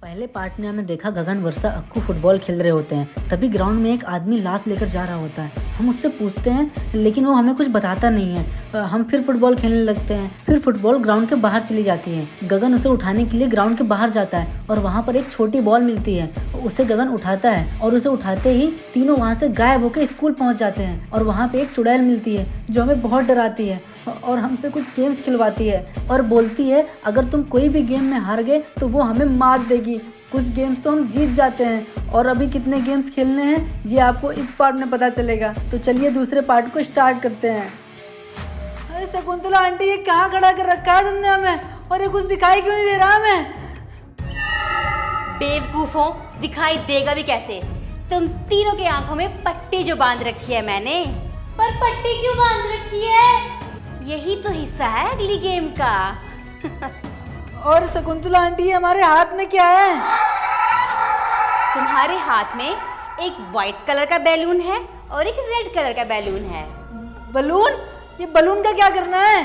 पहले पार्ट में हमने देखा गगन, वर्षा, अक्कू फुटबॉल खेल रहे होते हैं। तभी ग्राउंड में एक आदमी लाश लेकर जा रहा होता है। हम उससे पूछते हैं लेकिन वो हमें कुछ बताता नहीं है। हम फिर फुटबॉल खेलने लगते हैं। फिर फुटबॉल ग्राउंड के बाहर चली जाती है। गगन उसे उठाने के लिए ग्राउंड के बाहर जाता है और वहाँ पर एक छोटी बॉल मिलती है। उसे गगन उठाता है और उसे उठाते ही तीनों वहाँ से गायब होकर स्कूल पहुँच जाते हैं। और वहाँ पे एक चुड़ैल मिलती है जो हमें बहुत डराती है और हमसे कुछ गेम्स खिलवाती है और बोलती है अगर तुम कोई भी गेम में हार गए तो वो हमें मार देगी। कुछ गेम्स तो हम जीत जाते हैं और अभी कितने गेम्स खेलने हैं ये आपको इस पार्ट में पता चलेगा। तो चलिए दूसरे पार्ट को स्टार्ट करते हैं। अरे शकुंतला आंटी, ये कहाँ खड़ा कर रखा है तुमने हमें, और ये कुछ दिखाई क्यों नहीं दे रहा हमें? बेवकूफों, दिखाई देगा भी कैसे? तुम तीनों के आंखों में पट्टी जो बांध रखी है मैंने। पर पट्टी क्यों बांध रखी है? यही तो हिस्सा है अगली गेम का। और शकुंतला आंटी, हमारे हाथ में क्या है? तुम्हारे हाथ में एक व्हाइट कलर का बैलून है और एक रेड कलर का बैलून है। बलून? ये बलून का क्या करना है?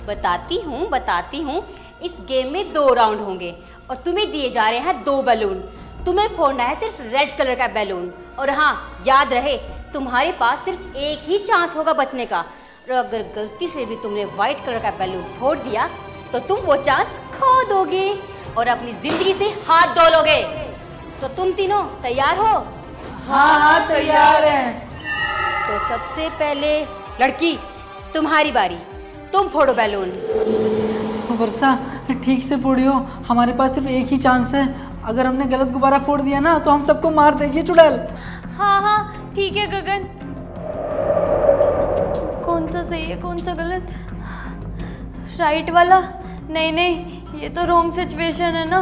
बताती हूँ। इस गेम में 2 राउंड होंगे और तुम्हें दिए जा रहे हैं 2 बैलून। तुम्हें फोड़ना है सिर्फ रेड कलर का बैलून। और हाँ, याद रहे तुम्हारे पास सिर्फ एक ही चांस होगा बचने का। और अगर गलती से भी तुमने व्हाइट कलर का बैलून फोड़ दिया तो तुम वो चांस खो दोगे और अपनी जिंदगी से हाथ धो लोगे। तो तुम तीनों तैयार हो? हाँ तैयार हैं। तो सबसे पहले लड़की, तुम्हारी बारी। तुम फोड़ो बैलून। वर्षा, ठीक से फोड़ियो, हमारे पास सिर्फ एक ही चांस है। अगर हमने गलत गुब्बारा फोड़ दिया ना तो हम सबको मार देगी चुड़ैल। हाँ ठीक है गगन। कौन सा सही है कौन सा गलत? राइट वाला? नहीं, ये तो रॉन्ग सिचुएशन है ना।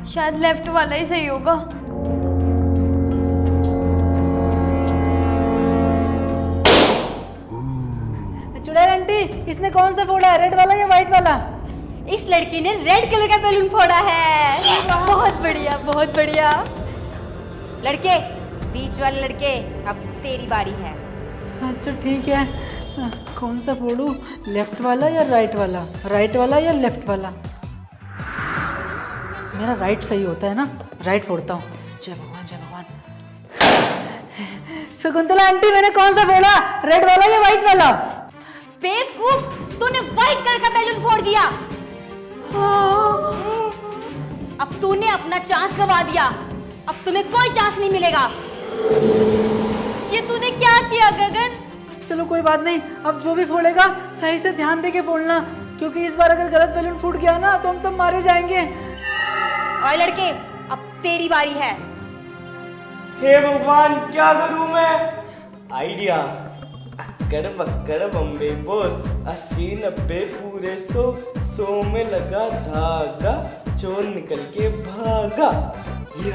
शायद लेफ्ट वाला ही सही होगा। चुड़ैल आंटी, इसने कौन सा फोड़ा है, रेड वाला या व्हाइट वाला? इस लड़की ने रेड कलर का बैलून फोड़ा है। बहुत बढ़िया, बहुत बढ़िया। लड़के, बीच वाले लड़के, अब तेरी बारी है। अच्छा ठीक है। कौन सा फोड़ूं, लेफ्ट वाला या राइट वाला? राइट वाला या लेफ्ट वाला? मेरा राइट सही होता है ना, राइट फोड़ता हूँ। जय भगवान जय भगवान। शकुंतला आंटी, मैंने कौन सा फोड़ा, रेड वाला या व्हाइट वाला? बेवकूफ, तूने व्हाइट कलर का बैलून फोड़ दिया। अब तूने अपना चांस गवा दिया। अब तुम्हें कोई चांस नहीं मिलेगा। ये तूने क्या किया गगन? चलो कोई बात नहीं, अब जो भी फोड़ेगा सही से ध्यान दे के फोड़ना, क्योंकि इस बार अगर गलत बैलून फूट गया ना तो हम सब मारे जाएंगे। और लड़के, अब तेरी बारी है। हे भगवान, क्या करूं मैं? आइडिया। कर बम्बे बोल, 80-90 पूरे 100 में लगा धागा, चोर निकल के भागा। ये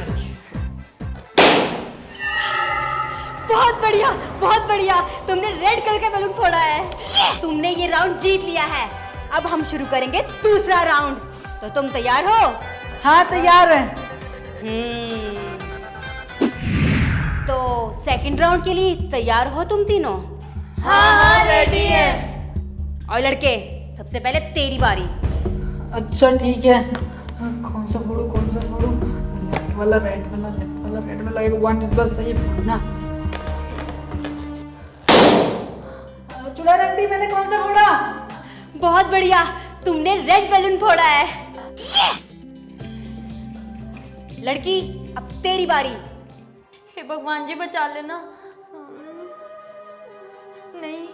बहुत बढ़िया। तुमने रेड कलर का बैलून फोड़ा है। तुमने ये राउंड जीत लिया है। अब हम शुरू करेंगे दूसरा राउंड। तो तुम तैयार हो? हाँ तैयार है। तो सेकंड राउंड के लिए तैयार हो तुम तीनों? हाँ रेडी है। और लड़के, सबसे पहले तेरी बारी। अच्छा ठीक है। कौन सा फोड़ू? लेफ्ट वाला, राइट वाला, लेफ्ट वाला, राइट वाला। भगवान, इस बार सही फोड़ना। चुड़ैल आंटी, मैंने कौन सा फोड़ा? बहुत बढ़िया, तुमने रेड बैलून फोड़ा है। लड़की, अब तेरी बारी। हे भगवान जी, बचा लेना। नहीं।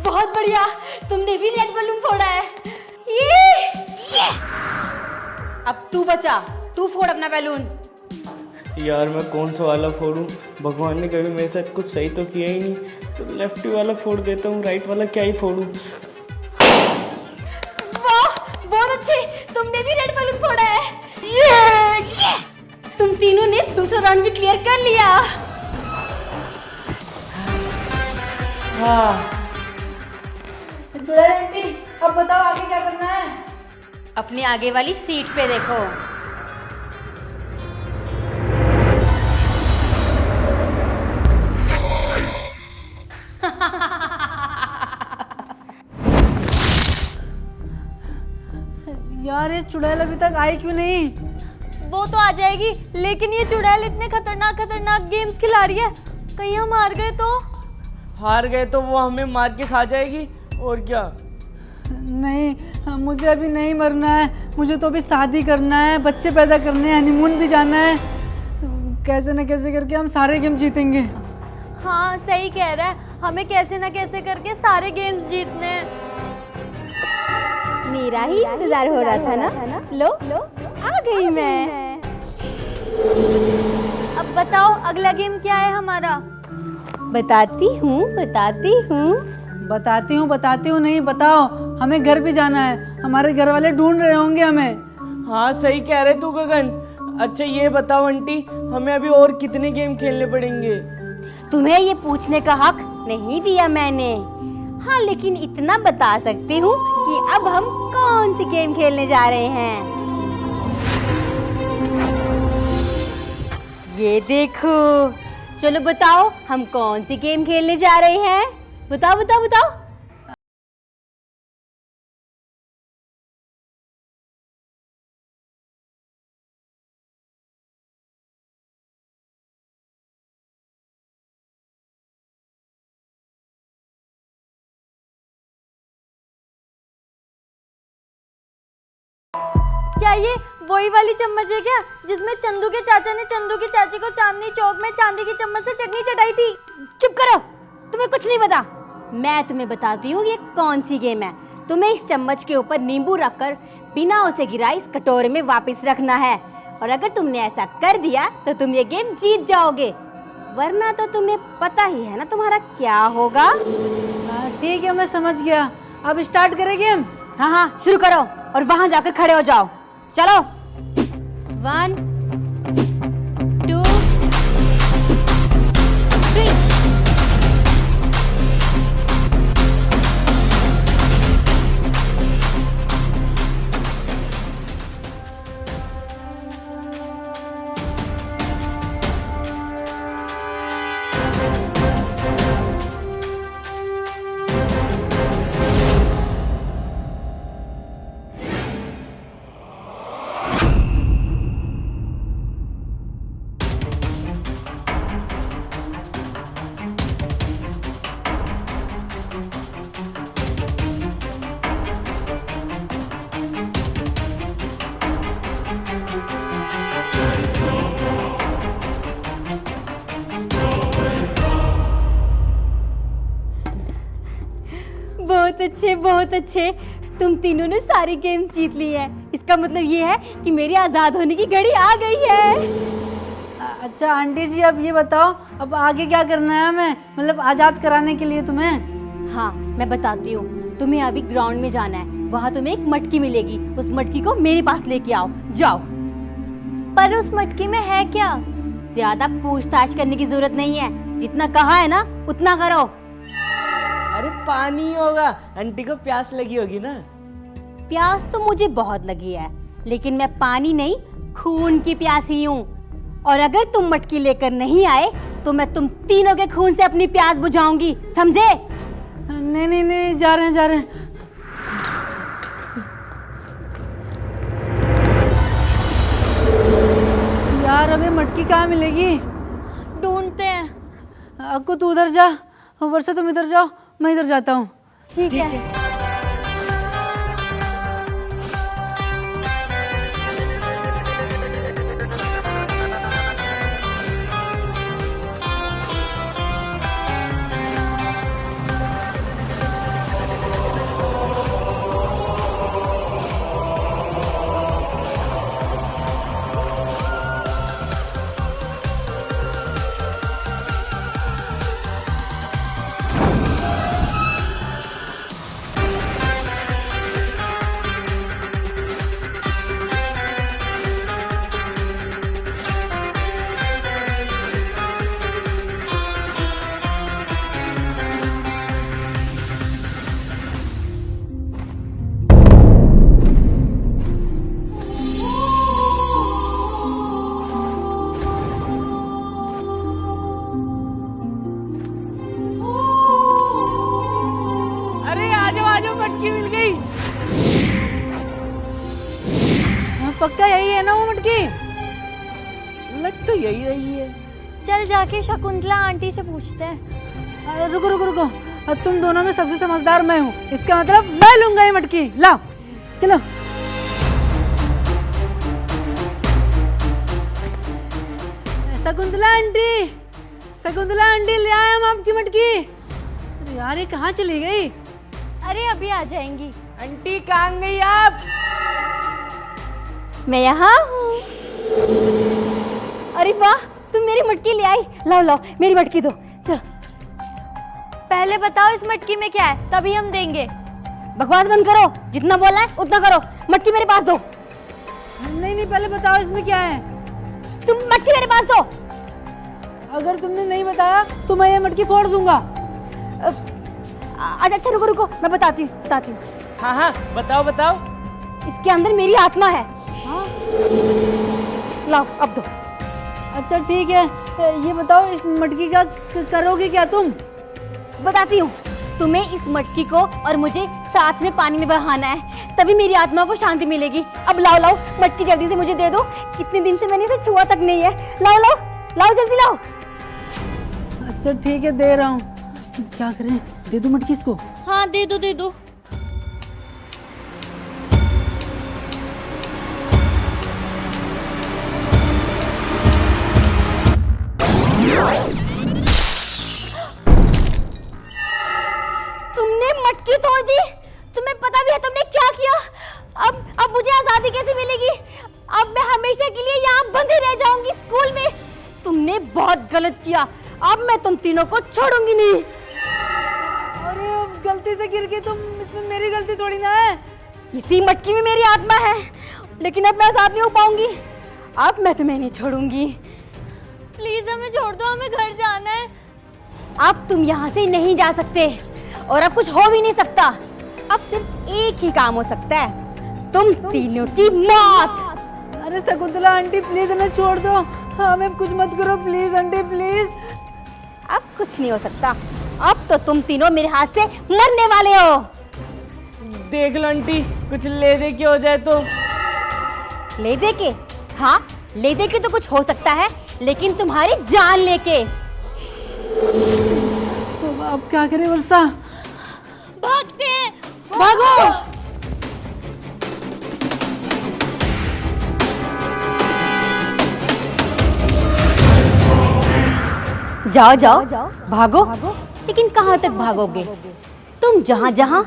बहुत बढ़िया, तुमने भी रेड बैलून फोड़ा है। ये अब तू बचा, तू फोड़ अपना बैलून। यार, मैं कौन सा वाला फोड़ूं? भगवान ने कभी मेरे साथ कुछ सही तो किया ही नहीं, तो लेफ्ट वाला फोड़ देता हूँ। राइट वाला क्या ही फोड़ूं? वाह, बहुत अच्छे, तुमने भी रेड बैलून फोड़ा है। तुम तीनों ने दूसरा राउंड भी क्लियर कर लिया। हाँ। चुड़ैल आंटी, अब बताओ आगे क्या करना है? अपने आगे वाली सीट पे देखो। यार ये चुड़ैल अभी तक आई क्यों नहीं? वो तो आ जाएगी, लेकिन ये चुड़ैल इतने खतरनाक खतरनाक गेम्स खिला रही है, कहीं हम हार गए तो? हार गए तो वो हमें मार के खा जाएगी और क्या। नहीं, मुझे अभी नहीं मरना है, मुझे तो अभी शादी करना है, बच्चे पैदा करने हैं, हनीमून भी जाना है। कैसे न कैसे करके हम सारे गेम जीतेंगे। हाँ सही कह रहा है, हमें कैसे ना कैसे करके सारे गेम्स जीतने हैं। मेरा ही इंतजार हो रहा था ना। लो आ गई मैं। अब बताओ अगला गेम क्या है हमारा? बताती हूँ बताती हूँ नहीं, बताओ। हमें घर भी जाना है, हमारे घर वाले ढूंढ रहे होंगे हमें। हाँ सही कह रहे तू गगन। अच्छा ये बताओ आंटी, हमें अभी और कितने गेम खेलने पड़ेंगे? तुम्हें ये पूछने का हक नहीं दिया मैंने। हाँ लेकिन इतना बता सकती हूँ कि अब हम कौन सी गेम खेलने जा रहे हैं। ये देखो। चलो बताओ हम कौन सी गेम खेलने जा रहे हैं। बताओ बताओ बताओ। क्या ये वही वाली चम्मच है क्या, जिसमें चंदू के चाचा ने चंदू की चाची को चांदनी चौक में चांदी की चम्मच से चटनी चटाई थी? चुप करो, तुम्हें कुछ नहीं पता। मैं तुम्हें बताती हूँ ये कौन सी गेम है। तुम्हें इस चम्मच के ऊपर नींबू रखकर बिना उसे गिराए इस कटोरे में वापस रखना है, और अगर तुमने ऐसा कर दिया तो तुम ये गेम जीत जाओगे, वरना तो तुम्हें पता ही है ना तुम्हारा क्या होगा। ठीक है, मैं समझ गया। अब स्टार्ट करें गेम? हाँ हाँ शुरू करो, और वहां जाकर खड़े हो जाओ। चलो 1 2 3। बहुत अच्छे। तुम तीनों ने सारी गेम्स जीत ली है। इसका मतलब ये है कि मेरी आज़ाद होने की घड़ी आ गई है। अच्छा आंटी जी, अब ये बताओ, अब आगे क्या करना है हमें, मतलब आज़ाद कराने के लिए तुम्हें? हाँ मैं बताती हूँ। तुम्हें अभी ग्राउंड में जाना है, वहाँ तुम्हें एक मटकी मिलेगी, उस मटकी को मेरे पास लेके आओ। जाओ। पर उस मटकी में है क्या? ज्यादा पूछताछ करने की जरूरत नहीं है, जितना कहा है ना उतना करो। अरे पानी होगा, आंटी को प्यास लगी होगी ना। प्यास तो मुझे बहुत लगी है, लेकिन मैं पानी नहीं खून की प्यासी हूँ, और अगर तुम मटकी लेकर नहीं आए तो मैं तुम तीनों के खून से अपनी प्यास बुझाऊंगी, समझे? नहीं नहीं नहीं, जा रहे हैं। यार अबे मटकी कहाँ मिलेगी? ढूंढते हैं। अक्कू तू उधर जा, वर्षा तुम इधर जाओ, मैं इधर जाता हूँ। ठीक है। पक्का यही है ना वो मटकी? लग तो यही रही है। चल जाके शकुंतला आंटी से पूछते हैं। रुको रुको रुको, अब तुम दोनों में सबसे समझदार मैं हूँ, इसका मतलब मैं लूंगा ये मटकी। लाओ चलो। शकुंतला आंटी, शकुंतला आंटी, ले आए हम आपकी मटकी। अरे यार ये कहाँ चली गई? अरे अभी आ जाएंगी। आंटी कहाँ गई आप? मैं यहाँ हूँ। अरे वाह, तुम मेरी मटकी ले आई। लाओ लाओ मेरी मटकी दो। चलो पहले बताओ इस मटकी में क्या है, तभी हम देंगे। बकवास बंद करो, जितना बोला है उतना करो। मटकी मेरे पास दो। नहीं नहीं, पहले बताओ इसमें क्या है। तुम मटकी मेरे पास दो। अगर तुमने नहीं बताया तो मैं ये मटकी फोड़ दूंगा। अच्छा रुको रुको, मैं बताती हूँ। हाँ हाँ बताओ बताओ। इसके अंदर मेरी आत्मा है। हाँ? लाओ अब दो। अच्छा ठीक है, ये बताओ इस मटकी का करोगे क्या तुम? बताती हूँ। तुम्हें इस मटकी को और मुझे साथ में पानी में बहाना है, तभी मेरी आत्मा को शांति मिलेगी। अब लाओ लाओ मटकी जल्दी से मुझे दे दो। कितने दिन से मैंने इसे छुआ तक नहीं है। लाओ लाओ लाओ जल्दी लाओ। अच्छा ठीक है, दे रहा हूँ। क्या करें, दे दो मटकी इसको? हाँ दे दो दे दो। तुमने मटकी तोड़ दी। तुम्हें पता भी है तुमने क्या किया? अब मुझे आजादी कैसे मिलेगी? अब मैं हमेशा के लिए यहाँ बंदी रह जाऊंगी स्कूल में। तुमने बहुत गलत किया। अब मैं तुम तीनों को छोड़ूंगी नहीं। अरे अब गलती से गिर गई तुम, इसमें मेरी गलती थोड़ी ना है। इसी मटकी में मेरी आत्मा है, लेकिन अब मैं आजाद नहीं हो पाऊंगी। अब मैं तुम्हें नहीं छोड़ूंगी। प्लीज हमें छोड़ दो, हमें घर जाना है। अब तुम यहाँ से नहीं जा सकते और अब कुछ हो भी नहीं सकता। अब सिर्फ एक ही काम हो सकता है, तुम तीनों की मौत। अरे शकुंतला आंटी प्लीज हमें छोड़ दो, हमें कुछ मत करो प्लीज आंटी प्लीज। अब कुछ नहीं हो सकता। अब तो तुम तीनों मेरे हाथ से मरने वाले हो। देख लो आंटी, कुछ ले दे के हो जाए तो। ले दे के? हाँ ले दे के तो कुछ हो सकता है, लेकिन तुम्हारी जान लेके। तो अब क्या करें वर्षा? भागते हैं। भागो। जाओ जाओ भागो, लेकिन कहाँ तक भागोगे? तुम जहाँ जहाँ,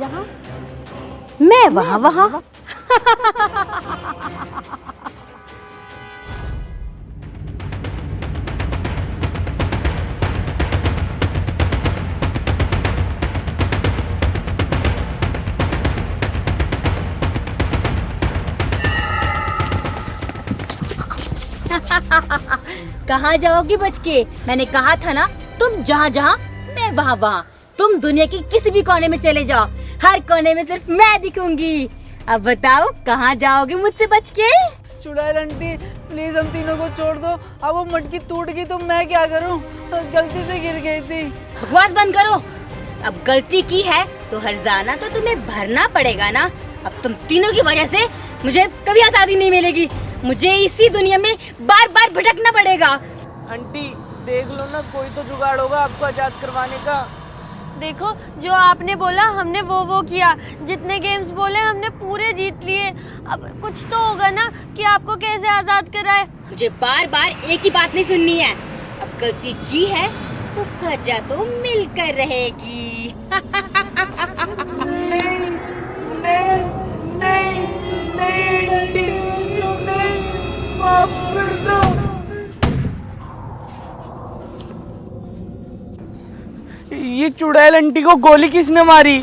मैं वहाँ वहाँ। कहाँ जाओगी बच के? मैंने कहा था ना, तुम जहाँ जहाँ मैं वहाँ वहाँ। तुम दुनिया के किसी भी कोने में चले जाओ, हर कोने में सिर्फ मैं दिखूंगी। अब बताओ कहाँ जाओगे मुझसे बच के? चुड़ैल आंटी प्लीज हम तीनों को छोड़ दो। अब वो मटकी टूट गई तो मैं क्या करूं? गलती से गिर गई थी। बकवास बंद करो। अब गलती की है तो हर्जाना तो तुम्हें भरना पड़ेगा ना। अब तुम तीनों की वजह से मुझे कभी आजादी नहीं मिलेगी। मुझे इसी दुनिया में बार बार भटकना पड़ेगा। आंटी देख लो ना, कोई तो जुगाड़ होगा आपको आजाद करवाने का। देखो जो आपने बोला हमने वो किया, जितने गेम्स बोले हमने पूरे जीत लिए। अब कुछ तो होगा ना कि आपको कैसे आजाद कराए। मुझे बार बार एक ही बात नहीं सुननी है। अब गलती की है तो सजा तो मिलकर रहेगी। नहीं आंटी, नहीं, माफ कर दो। ये चुड़ैल आंटी को गोली किसने मारी?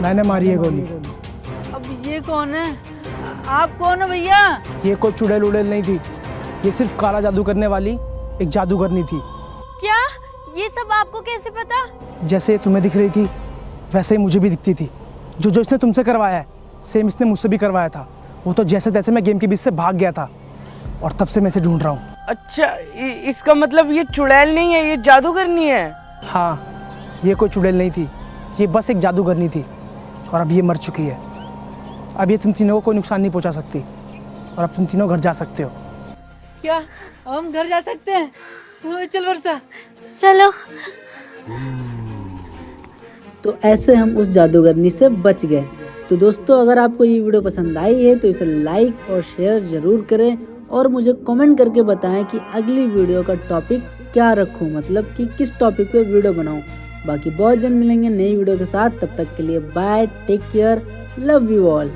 मैंने मारी है गोली। अब ये कौन है? आप कौन हो भैया? ये कोई चुड़ैल उड़ैल नहीं थी, ये सिर्फ काला जादू करने वाली एक जादूगरनी थी। क्या ये सब आपको कैसे पता? जैसे तुम्हें दिख रही थी वैसे ही मुझे भी दिखती थी। जो जो इसने तुमसे करवाया है सेम इसने मुझसे भी करवाया था। वो तो जैसे तैसे मैं गेम के बीच से भाग गया था और तब से मैं इसे ढूंढ रहा हूँ। अच्छा इसका मतलब ये चुड़ैल नहीं है, ये जादूगरनी है। हाँ, ये कोई चुड़ैल नहीं थी, ये बस एक जादूगरनी थी। और अब ये मर चुकी है। अब ये तुम तीनों को कोई नुकसान नहीं पहुंचा सकती और अब तुम तीनों घर जा सकते हो। क्या अब हम घर जा सकते हैं? चल वर्षा। चलो। तो ऐसे हम उस जादूगरनी से बच गए। तो दोस्तों, अगर आपको ये वीडियो पसंद आई है तो इसे लाइक और शेयर ज़रूर करें और मुझे कमेंट करके बताएं कि अगली वीडियो का टॉपिक क्या रखूं, मतलब कि किस टॉपिक पे वीडियो बनाऊं। बाकी बहुत जल्द मिलेंगे नई वीडियो के साथ, तब तक के लिए bye, take care, love you all.